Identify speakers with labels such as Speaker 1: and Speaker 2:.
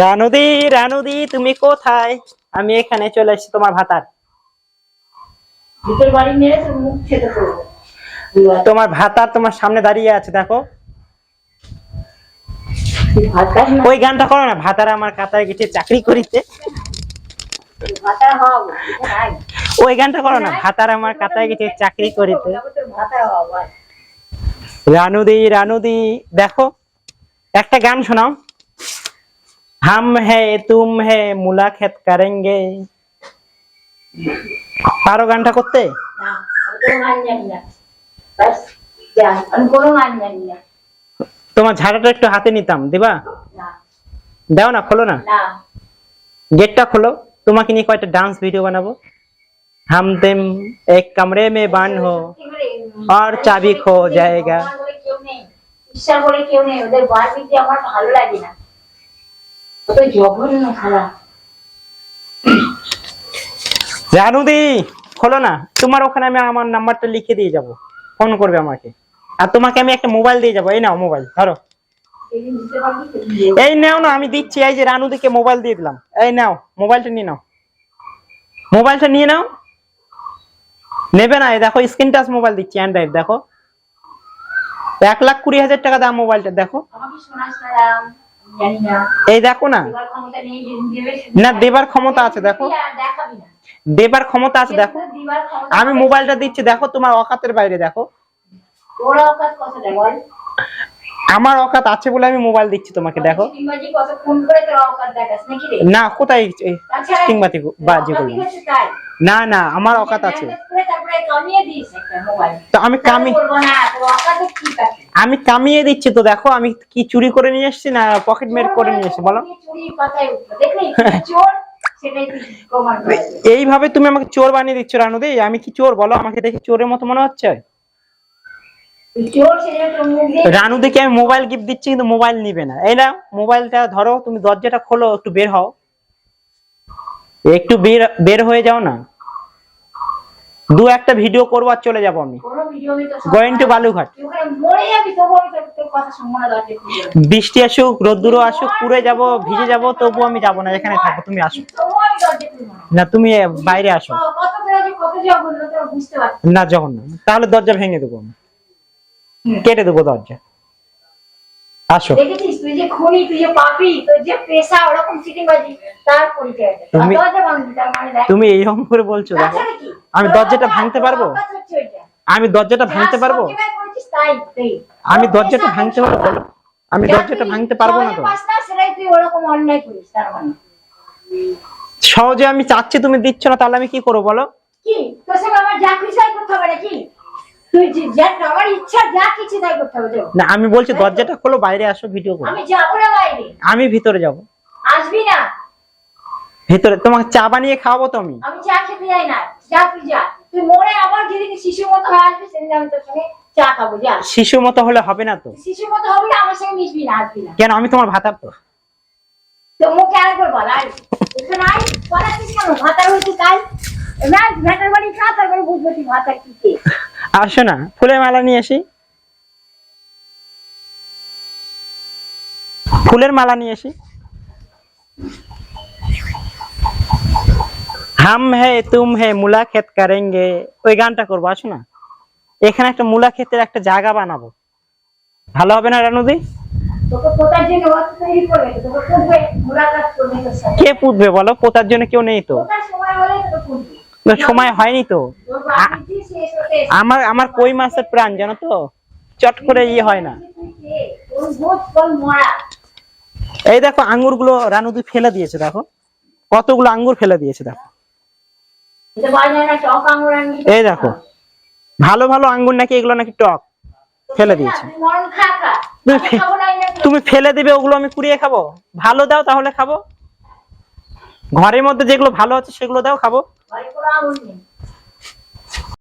Speaker 1: রানুদি, রানুদি তুমি কোথায়? আমি এখানে চলে এসেছি তোমার ভাতার।
Speaker 2: ভিতর বাড়ি মেরে তোর মুখ ছেড়ে করবো।
Speaker 1: তোমার ভাতার তোমার সামনে দাঁড়িয়ে আছে, দেখো। ওই গানটা করো না, ভাতার আমার কাতায় গেছে চাকরি করিতে। ওই গানটা করো না, ভাতার আমার কাতায় গেছে চাকরি করিতে। রানুদি, রানুদি দেখো, একটা গান শোনাও। हम है तुम है मुलाकात करेंगे। পারো গানটা করতে? তোমার ঝাড়াটা একটু হাতে নিতাম, দিবা? দাও না, খোলো না, গেটটা খোলো। তোমাকে নিয়ে কয়েকটা ডান্স ভিডিও বানাবো। हम तुम एक कमरे में बंद हो और चाबी खो जाएगा।
Speaker 2: ঈশ্বর বলে কেউ নেই, ওদের বাড়িতে আমার ভালো লাগে না।
Speaker 1: রানুদি খোলো না, তোমার ওখানে আমি আমার নাম্বারটা লিখে দিয়ে যাব, ফোন করবে আমাকে। আর তোমাকে আমি একটা মোবাইল দিয়ে যাবো, এই নাও মোবাইল ধরো। এই নাও না, আমি দিচ্ছি, এই যে রানুদিকে মোবাইল দিয়ে দিলাম, এই নাও মোবাইলটা নিয়ে নাও, মোবাইলটা নিয়ে নাও। নেবে না? এই দেখো স্ক্রিন টাচ মোবাইল দিচ্ছি, অ্যান্ড্রয়েড, দেখো 1,20,000 টাকা দাম মোবাইলটা, দেখো। এই দেখো না, না দেবার ক্ষমতা আছে, দেখো দেবার ক্ষমতা আছে, দেখো। আমি মোবাইলটা দিচ্ছি, দেখো তোমার অকাতের বাইরে, দেখো। আমার অকাত আছে বলে আমি মোবাইল দিচ্ছি তোমাকে, দেখো। না, কোথায় চিংবাতি বাজি করবো? না না, আমার অকাত আছে। তো আমি কামিয়ে দিচ্ছি তো, দেখো আমি কি চুরি করে নিয়ে এসেছি না পকেট মেরে করে নিয়ে এসেছি, বলো। এইভাবে তুমি আমাকে চোর বানিয়ে দিচ্ছ রানুদি। আমি কি চোর বলো? আমাকে দেখে চোরের মতো মনে হচ্ছে? রানুদিকে আমি মোবাইল গিফট দিচ্ছি, কিন্তু মোবাইল নিবে না। এই না, মোবাইলটা ধরো, তুমি দরজাটা খোলো, একটু বের হও, একটু বের হয়ে যাও না। দু একটা ভিডিও করবো আর চলে যাবো আমি, গোয়িং টু বালুঘাট। বৃষ্টি আসুক, রোদ্দুরও আসুক, পুড়ে যাব, ভিজে যাব, তবু আমি যাবো না, এখানে থাকো, তুমি আসো না, তুমি বাইরে আসো না। যখন না, তাহলে দরজা ভেঙে দেবো আমি, কেটে দেবো দরজা। আসো। তুমি এইরকম করে বলছো, দেখো আমি দরজাটা ভাঙতে পারবো? আমি দরজাটা ভাঙতে পারবো? আমি দরজাটা ভাঙতে পারবো? আমি দরজাটা ভাঙতে পারবো না তো। সহজে আমি চাচ্ছি, তুমি দিচ্ছ না, তাহলে আমি কি করবো বলো?
Speaker 2: কি তোর সঙ্গে আমার যা খুশি করতে হবে নাকি? তুই যা আমার ইচ্ছা, যা কিছু তাই করতে হবে।
Speaker 1: না, আমি বলছি দরজাটা খোলো, বাইরে আসো, ভিডিও করো।
Speaker 2: আমি যাব না বাইরে।
Speaker 1: আমি ভিতরে যাব।
Speaker 2: আসবি না
Speaker 1: ভিতরে? তোমাকে চা বানিয়ে খাওয়াবো তো আমি।
Speaker 2: আমি চা খেতে যাই না, যা তুই যা। তুই মরে আবার যেদিন শিশুর মতো হয়ে আসবি, সেদিন আমি তোর সঙ্গে চা খাবো, যা।
Speaker 1: শিশুর মতো হলে হবে না তো।
Speaker 2: শিশুর মতো হবে না, আমার সঙ্গে মিশবি না, আসবি না।
Speaker 1: কেন? আমি তোমার ভাতার তো।
Speaker 2: তো মুখে আরেকবার বল, আয় এখানে আয়, পড়াচ্ছিস কেন? ভাতার হয়েছে কাল না, ভেটার বাড়ি খা, তারপরে বুঝবো তুই ভাতার কি কে।
Speaker 1: আসো না, ফুলের মালা নিয়ে আসি, ফুলের মালা নিয়ে আসি। हम है तुम है मुलाकात करेंगे, ওই গানটা করবো, আসো না। এখানে একটা মুলাকাতের একটা জায়গা বানাবো, ভালো হবে না রানুদি?
Speaker 2: তোকে পোতার জন্য ওয়াজ তৈরি করবে, তোকে পুঁতবে, মুলাকাত করবে তোর সাথে।
Speaker 1: কে পুঁতবে বলো? পোতার জন্য কেউ নেই তো।
Speaker 2: পোতার সময় হলে তো পুঁতবে।
Speaker 1: সময় হয়নি তো। আমার কই মাছের প্রাণ, জানো তো, চট করে ইয়ে হয় না। এই দেখো আঙ্গুর গুলো রানুদি ফেলে দিয়েছে, দেখো কতগুলো আঙ্গুর ফেলে দিয়েছে, দেখো। এই দেখো, ভালো ভালো আঙ্গুর নাকি এগুলো নাকি টক, ফেলে দিয়েছে। তুমি ফেলে দিবে, ওগুলো আমি কুড়িয়ে খাবো? ভালো দাও তাহলে খাবো, ঘরের মধ্যে যেগুলো ভালো আছে সেগুলো দাও, খাবো।